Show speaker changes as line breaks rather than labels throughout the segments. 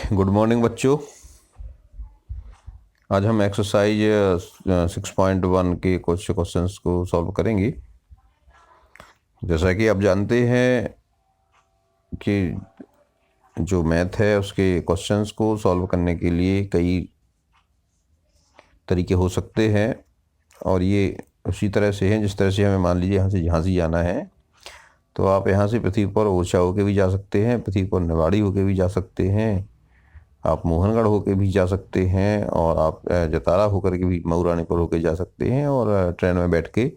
Good morning बच्चों। आज हम एक्सरसाइज 6.1 के कुछ क्वेश्चंस को सॉल्व करेंगे। जैसा कि आप जानते हैं कि जो मैथ है उसके क्वेश्चंस को सॉल्व करने के लिए कई तरीके हो सकते हैं, और ये उसी तरह से हैं जिस तरह से हमें मान लीजिए यहाँ से झांसी जाना है, तो आप यहाँ से पृथ्वी पर ओरछा होके भी जा सकते हैं, पृथ्वी पर निवाड़ी होके भी जा सकते हैं, आप मोहनगढ़ होके भी जा सकते हैं, और आप जतारा होकर के भी मऊरानीपुर होके जा सकते हैं, और ट्रेन में बैठ के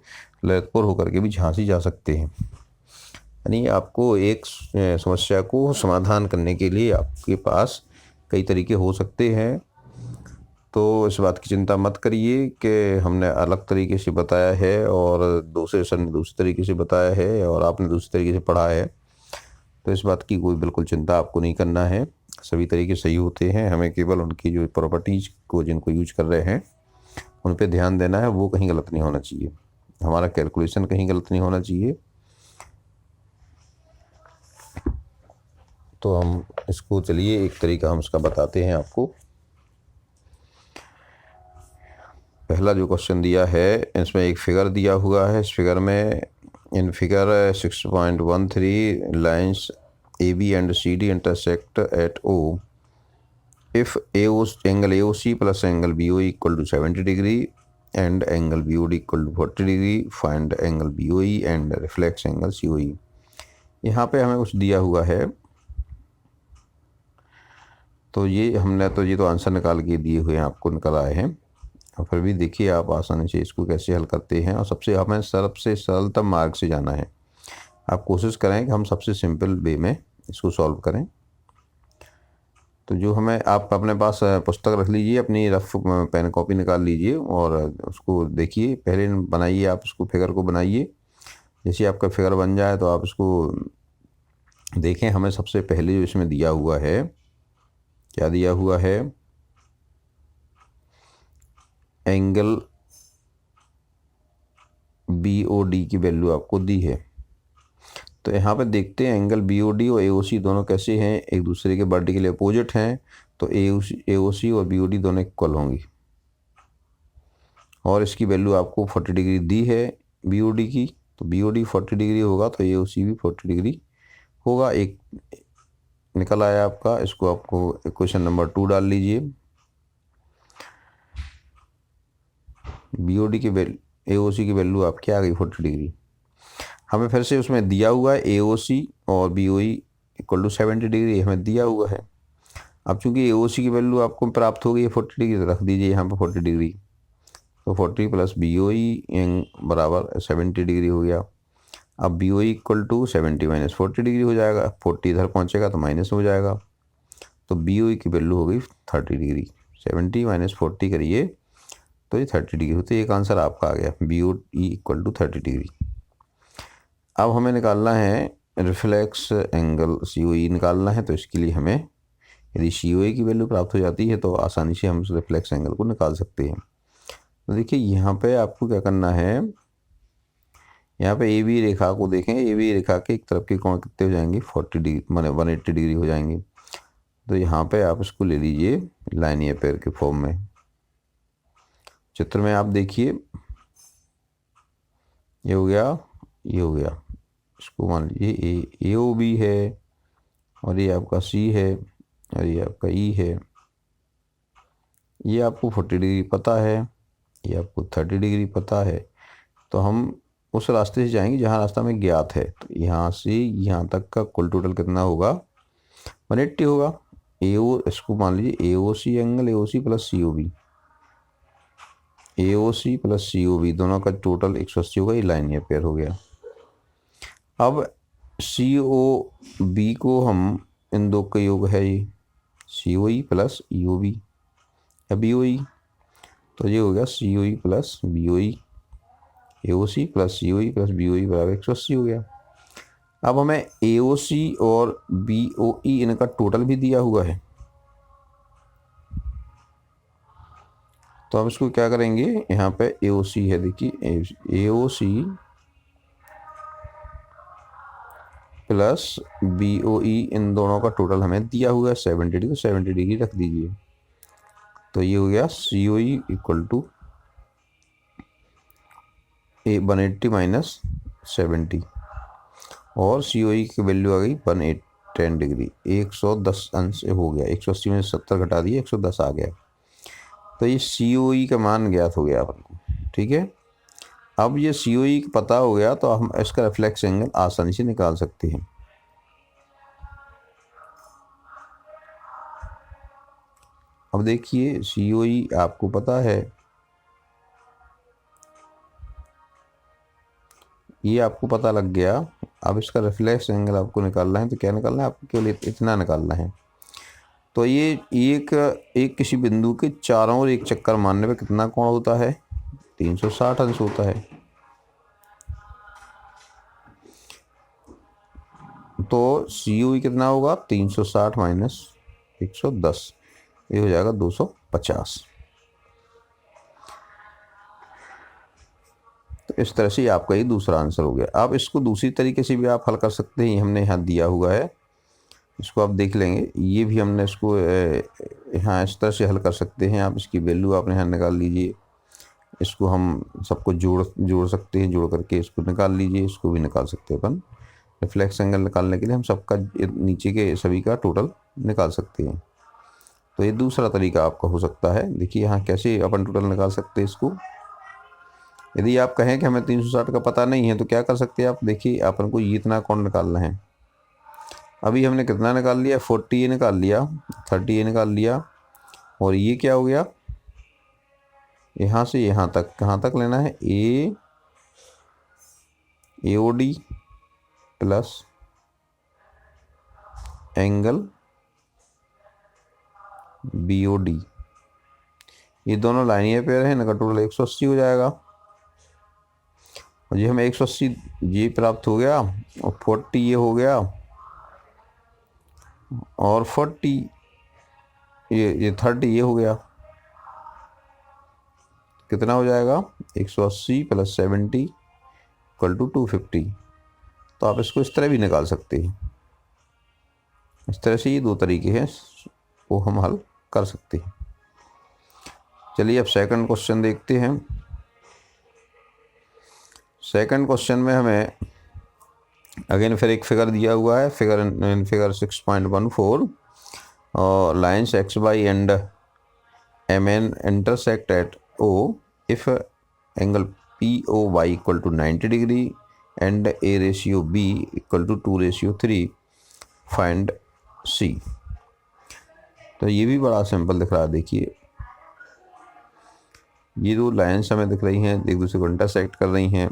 ललितपुर होकर के भी झांसी जा सकते हैं। यानी आपको एक समस्या को समाधान करने के लिए आपके पास कई तरीके हो सकते हैं। तो इस बात की चिंता मत करिए कि हमने अलग तरीके से बताया है और दूसरे सर ने दूसरे तरीके से बताया है और आपने दूसरे तरीके से पढ़ा है, तो इस बात की कोई बिल्कुल चिंता आपको नहीं करना है। सभी तरीके सही होते हैं, हमें केवल उनकी जो प्रॉपर्टीज़ को जिनको यूज कर रहे हैं उन पे ध्यान देना है, वो कहीं गलत नहीं होना चाहिए, हमारा कैलकुलेशन कहीं गलत नहीं होना चाहिए। तो हम इसको चलिए एक तरीका हम इसका बताते हैं आपको। पहला जो क्वेश्चन दिया है इसमें एक फिगर दिया हुआ है। इस फिगर में in figure 6.13 lines AB and CD intersect at O. If angle AOC plus angle BOE equal to 70 degree and angle BOD equal to 40 degree, find angle BOE and reflex angle COE. यहाँ पे हमें कुछ दिया हुआ है, तो ये तो आंसर निकाल के दिए हुए हैं, आपको निकल आए हैं। और फिर भी देखिए आप आसानी से इसको कैसे हल करते हैं, और हमें सबसे सरलतम मार्ग से जाना है। आप कोशिश करें कि हम सबसे सिंपल वे में इसको सॉल्व करें। तो जो हमें आप अपने पास पुस्तक रख लीजिए, अपनी रफ पेन कॉपी निकाल लीजिए और उसको देखिए। पहले बनाइए, आप उसको फिगर को बनाइए। जैसे आपका फिगर बन जाए तो आप इसको देखें। हमें सबसे पहले जो इसमें दिया हुआ है, क्या दिया हुआ है, एंगल BOD की वैल्यू आपको दी है। तो यहाँ पे देखते हैं एंगल BOD और AOC दोनों कैसे हैं, एक दूसरे के वर्टिकली अपोजिट हैं। तो AOC और BOD दोनों इक्वल होंगी, और इसकी वैल्यू आपको 40 डिग्री दी है BOD की। तो BOD 40 डिग्री होगा तो AOC भी 40 डिग्री होगा। एक निकल आया आपका। इसको आपको क्वेश्चन नंबर 2 डाल लीजिए। BOD की AOC की वैल्यू आपकी आ गई 40 डिग्री। हमें फिर से उसमें दिया हुआ है AOC और BOE इक्वल टू 70 डिग्री हमें दिया हुआ है। अब चूंकि AOC की वैल्यू आपको प्राप्त हो गई है 40 डिग्री, तो रख दीजिए यहाँ पर 40 डिग्री। तो 40 प्लस BOE बराबर 70 डिग्री हो गया। अब BOE equal to 70 minus 40 degree हो जाएगा। 40 इधर पहुँचेगा तो माइनस हो जाएगा, तो BOE की वैल्यू हो गई 30 डिग्री। 70 माइनस 40 करिए तो ये 30 डिग्री होती है। एक आंसर आपका आ गया, BOE इक्वल टू 30 डिग्री। अब हमें निकालना है रिफ्लेक्स एंगल COE निकालना है। तो इसके लिए हमें यदि COE की वैल्यू प्राप्त हो जाती है तो आसानी से हम उस रिफ्लेक्स एंगल को निकाल सकते हैं। तो देखिए यहाँ पे आपको क्या करना है, यहाँ पे AB रेखा को देखें। AB रेखा के एक तरफ के कोण कितने हो जाएंगे, 40 डिग्री माने 180 डिग्री हो जाएंगे। तो यहाँ पे आप इसको ले लीजिए लाइनियर पेयर के फॉर्म में। चित्र में आप देखिए, ये हो गया, ये हो गया। इसको मान लीजिए AOB है, और ये आपका C है, और ये आपका E है। ये आपको 40 डिग्री पता है, ये आपको 30 डिग्री पता है। तो हम उस रास्ते से जाएंगे जहाँ रास्ता में ज्ञात है। तो यहाँ से यहाँ तक का कुल टोटल कितना होगा, 180 होगा। इसको मान लीजिए AOC angle AOC plus COB, AOC plus COB दोनों का टोटल 180 होगा। ये लाइनियर पेयर हो गया। अब COB को हम, इन दो का योग है ये, COE प्लस EOB या BOE। तो ये हो गया COE plus BOE, AOC plus COE plus BOE बराबर 180 हो गया। अब हमें AOC और BOE इनका टोटल भी दिया हुआ है। तो हम इसको क्या करेंगे, यहाँ पे AOC है, देखिए AOC प्लस BOE, इन दोनों का टोटल हमें दिया हुआ है 70 डिग्री, 70 डिग्री रख दीजिए। तो ये हो गया COE इक्वल टू 180 माइनस 70, और COE की वैल्यू आ गई 110 डिग्री, 110 अंश हो गया। 180 में 70 घटा दिए, 110 आ गया। तो ये COE का मान ज्ञात हो गया अपन को। ठीक है, अब ये COE पता हो गया तो हम इसका रिफ्लेक्स एंगल आसानी से निकाल सकते हैं। अब देखिए COE आपको पता है, ये आपको पता लग गया। अब इसका रिफ्लेक्स एंगल आपको निकालना है, तो क्या निकालना है आपको? केवल इतना निकालना है। तो ये एक किसी बिंदु के चारों ओर एक चक्कर मारने पे कितना कोण होता है? 360 अंश होता है। तो COE कितना होगा? 360 माइनस 110, ये हो जाएगा 250। तो इस तरह से आपका ये दूसरा आंसर हो गया। आप इसको दूसरी तरीके से भी आप हल कर सकते हैं। हमने यहाँ दिया हुआ है, इसको आप देख लेंगे। ये भी हमने इसको यहाँ इस तरह से हल कर सकते हैं। आप इसकी वैल्यू आपने यहाँ निकाल लीजिए। इसको हम सबको जोड़ सकते हैं, जोड़ करके इसको निकाल लीजिए। इसको भी निकाल सकते हैं अपन। रिफ्लेक्स एंगल निकालने के लिए हम सबका नीचे के सभी का टोटल निकाल सकते हैं। तो ये दूसरा तरीका आपका हो सकता है। देखिए यहाँ कैसे अपन टोटल निकाल सकते हैं इसको। यदि आप कहें कि हमें 360 का पता नहीं है तो क्या कर सकते हैं आप? देखिए अपन को ये इतना कोण निकालना है। अभी हमने कितना निकाल लिया? 40 ये निकाल लिया, 30 ये निकाल लिया, और ये क्या हो गया? यहाँ से यहाँ तक, कहाँ तक लेना है? AOD प्लस एंगल BOD, ये दोनों लाइनियर पेयर है, इनका टोटल 180 हो जाएगा। और ये हमें 180 ये प्राप्त हो गया, और 40 ये हो गया, और 40 ये 30 ये हो गया। कितना हो जाएगा? 180 प्लस 70 इक्वल टू 250। तो आप इसको इस तरह भी निकाल सकते हैं। इस तरह से ये दो तरीके हैं, वो हम हल कर सकते हैं। चलिए अब सेकंड क्वेश्चन देखते हैं। सेकंड क्वेश्चन में हमें अगेन फिर एक फिगर दिया हुआ है। फिगर 6.14, और lines XY and MN intersect at O if angle POY equal to 90 degree and A ratio B equal to 2:3, find C। तो ये भी बड़ा सिंपल दिख रहा है। देखिए ये दो लाइन्स हमें दिख रही हैं, एक दूसरे को इंटरसेक्ट कर रही हैं।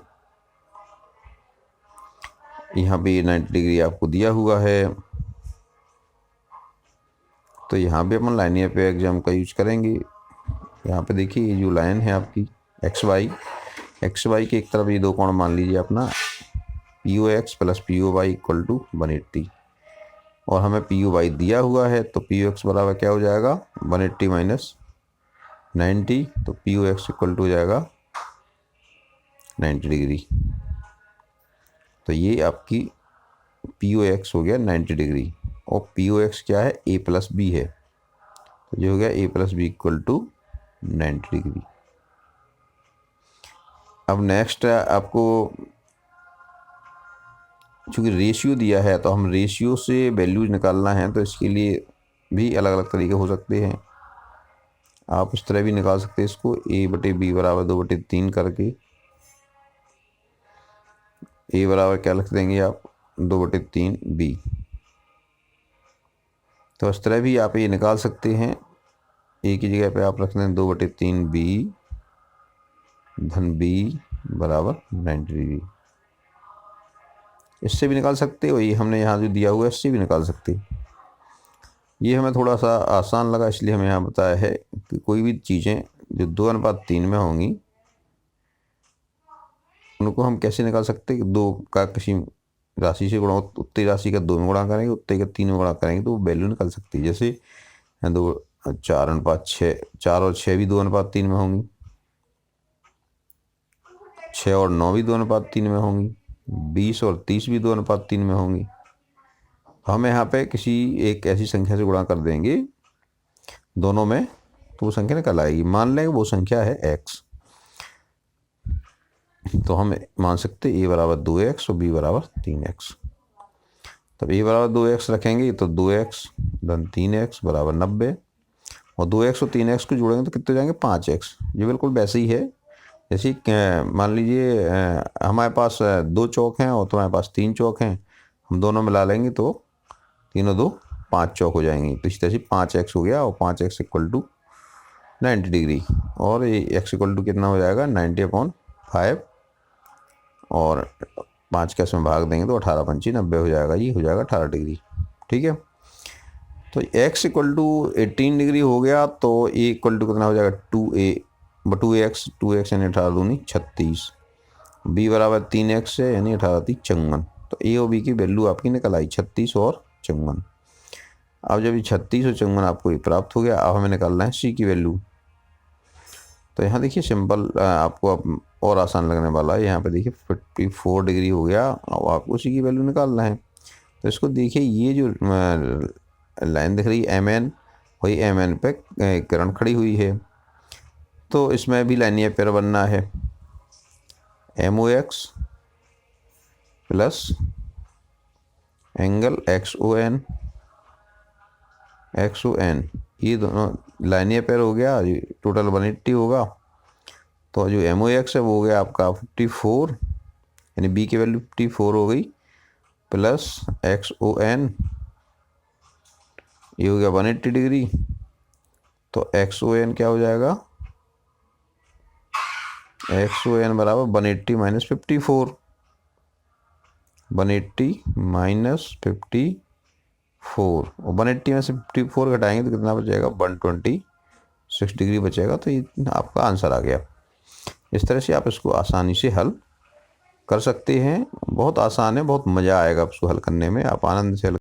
यहाँ पे 90 डिग्री आपको दिया हुआ है, तो यहाँ पे अपन लाइनियर पेयर एग्जाम का यूज करेंगे। यहाँ पे देखिए ये जो लाइन है आपकी XY के एक तरफ ये दो कोण मान लीजिए अपना POX plus POY equal to 180, और हमें POY दिया हुआ है, तो POX बराबर क्या हो जाएगा? 180 माइनस 90, तो POX इक्वल टू हो जाएगा 90 डिग्री। तो ये आपकी POX हो गया 90 डिग्री, और POX क्या है? A प्लस B है, तो ये हो गया A plus B equal to 90 degree. अब नेक्स्ट आपको चूँकि रेशियो दिया है, तो हम रेशियो से वैल्यूज निकालना है, तो इसके लिए भी अलग अलग तरीके हो सकते हैं। आप इस तरह भी निकाल सकते हैं इसको, A/B बराबर 2/3 करके। A बराबर क्या लिख देंगे आप? 2/3B। तो इस तरह भी आप ये निकाल सकते हैं। A की जगह पे आप रख दें 2/3B धन B बराबर 90 डिग्री। इससे भी निकाल सकते हो, ये हमने यहाँ जो दिया हुआ है इससे भी निकाल सकते हैं। ये हमें थोड़ा सा आसान लगा, इसलिए हमें यहाँ बताया है कि कोई भी चीज़ें जो 2:3 में होंगी उनको हम कैसे निकाल सकते हैं? 2 का किसी राशि से गुणा, उतनी राशि का 2 में गुणा करेंगे, उतने का 3 में गुणा करेंगे, तो वो वैल्यू निकल सकती है। जैसे 4:6, 4 और 6 भी 2:3 में होंगी, 6 और 9 भी 2:3 में होंगी, 20 और 30 भी 2:3 में होंगी। हम यहाँ पे किसी एक ऐसी संख्या से गुणा कर देंगे दोनों में, तो वो संख्या निकल आएगी। मान लें वो संख्या है x, तो हम मान सकते a बराबर 2x और b बराबर 3x। तब a बराबर 2x रखेंगे तो 2x धन 3x बराबर 90, और 2x और 3x को जोड़ेंगे तो कितने हो जाएंगे 5x। ये बिल्कुल वैसे ही है जैसे मान लीजिए हमारे पास 2 चौक हैं और तुम्हारे पास 3 चौक हैं, हम दोनों मिला लेंगे तो तीनों 2 5 चौक हो जाएंगी। तो इस तरह से 5x हो गया, और 5x इक्वल टू 90 डिग्री, और ये x इक्वल टू कितना हो जाएगा 90/5, और 5 के इसमें भाग देंगे तो 18 पंची 90 हो जाएगा, ये हो जाएगा 18 डिग्री। ठीक है, तो x इक्वल टू 18 डिग्री हो गया, तो a इक्वल टू कितना हो जाएगा 2x यानी 18 दूनी 36, b बराबर 3x है यानी 18 3 54। तो a और b की वैल्यू आपकी निकल आई 36 और 54। अब जब ये 36 और 54 आपको ये प्राप्त हो गया, अब हमें निकालना है c की वैल्यू। तो यहाँ देखिए सिंपल, आपको अब और आसान लगने वाला है। यहाँ पे देखिए 54 डिग्री हो गया, अब आपको c की वैल्यू निकालना है। तो इसको देखिए, ये जो लाइन दिख रही है mn, वही mn पे किरण खड़ी हुई है, तो इसमें भी लाइनियर पेयर बनना है। MOX प्लस एंगल XON, ये दोनों लाइनियर पेयर हो गया, टोटल 180 होगा। तो जो MOX है वो हो गया आपका 54, यानी B की वैल्यू 54 हो गई, प्लस XON ये हो गया 180 डिग्री। तो XON क्या हो जाएगा, XON बराबर 180 माइनस 54, 180 माइनस 54, और 180 में से 54 घटाएंगे तो कितना बचेगा 126 डिग्री बचेगा। तो ये आपका आंसर आ गया। इस तरह से आप इसको आसानी से हल कर सकते हैं। बहुत आसान है, बहुत मज़ा आएगा इसको हल करने में, आप आनंद से हल